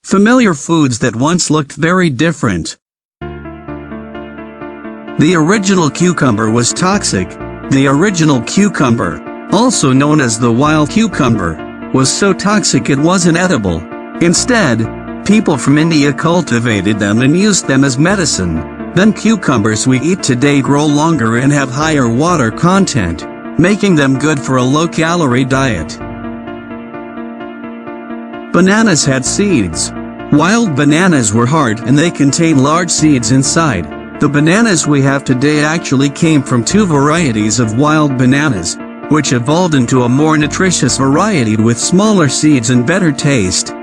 Familiar foods that once looked very different. The original cucumber was toxic. The original cucumber, also known as the wild cucumber, was so toxic it wasn't edible. Instead, people from India cultivated them and used them as medicine. Then cucumbers we eat today grow longer and have higher water content, making them good for a low-calorie diet. Bananas had seeds. Wild bananas were hard and they contained large seeds inside. The bananas we have today actually came from two varieties of wild bananas, which evolved into a more nutritious variety with smaller seeds and better taste.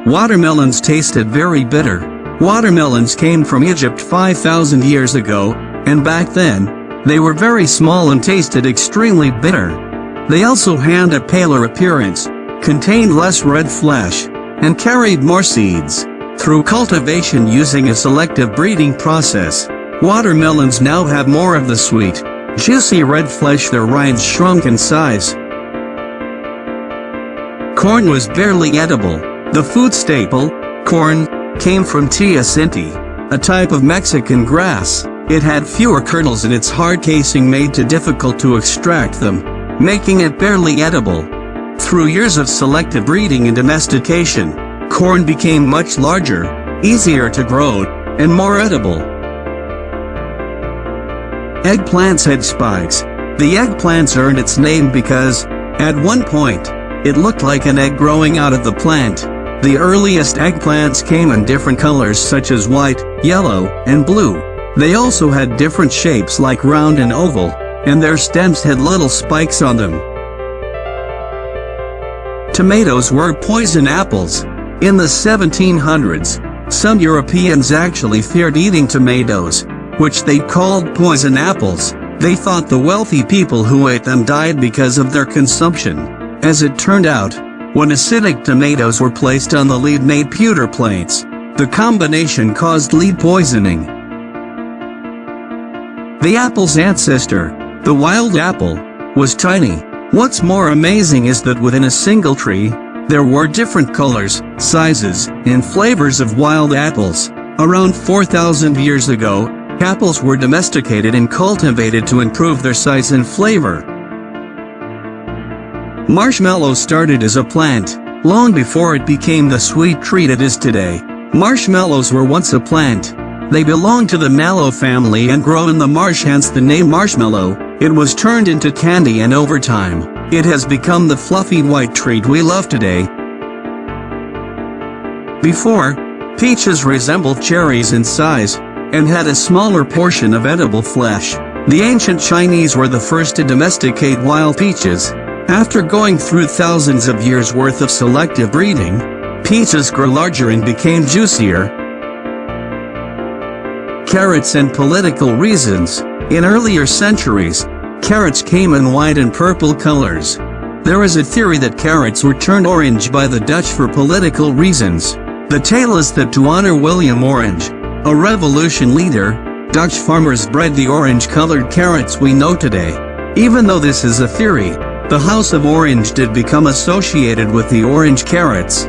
Watermelons tasted very bitter. Watermelons came from Egypt 5,000 years ago, and back then, they were very small and tasted extremely bitter. They also had a paler appearance, contained less red flesh, and carried more seeds. Through cultivation using a selective breeding process, watermelons now have more of the sweet, juicy red flesh. Their rind shrunk in size. Corn was barely edible. The food staple, corn, came from Tia Sinti, a type of Mexican grass. It had fewer kernels and its hard casing made it difficult to extract them, making it barely edible. Through years of selective breeding and domestication, corn became much larger, easier to grow, and more edible. Eggplants had spikes. The eggplants earned its name because, at one point, it looked like an egg growing out of the plant. The earliest eggplants came in different colors such as white, yellow, and blue. They also had different shapes like round and oval, and their stems had little spikes on them. Tomatoes were poison apples. In the 1700s, some Europeans actually feared eating tomatoes, which they called poison apples. They thought the wealthy people who ate them died because of their consumption. As it turned out, when acidic tomatoes were placed on the lead-made pewter plates, the combination caused lead poisoning. The apple's ancestor, the wild apple, was tiny. What's more amazing is that within a single tree, there were different colors, sizes, and flavors of wild apples. Around 4,000 years ago, apples were domesticated and cultivated to improve their size and flavor. Marshmallow started as a plant, long before it became the sweet treat it is today. Marshmallows were once a plant. They belong to the mallow family and grow in the marsh, hence the name marshmallow. It was turned into candy and over time, it has become the fluffy white treat we love today. Before, peaches resembled cherries in size, and had a smaller portion of edible flesh. The ancient Chinese were the first to domesticate wild peaches. After going through thousands of years worth of selective breeding, peaches grew larger and became juicier. Carrots and political reasons. In earlier centuries, carrots came in white and purple colors. There is a theory that carrots were turned orange by the Dutch for political reasons. The tale is that to honor William Orange, a revolution leader, Dutch farmers bred the orange-colored carrots we know today. Even though this is a theory, the House of Orange did become associated with the orange carrots.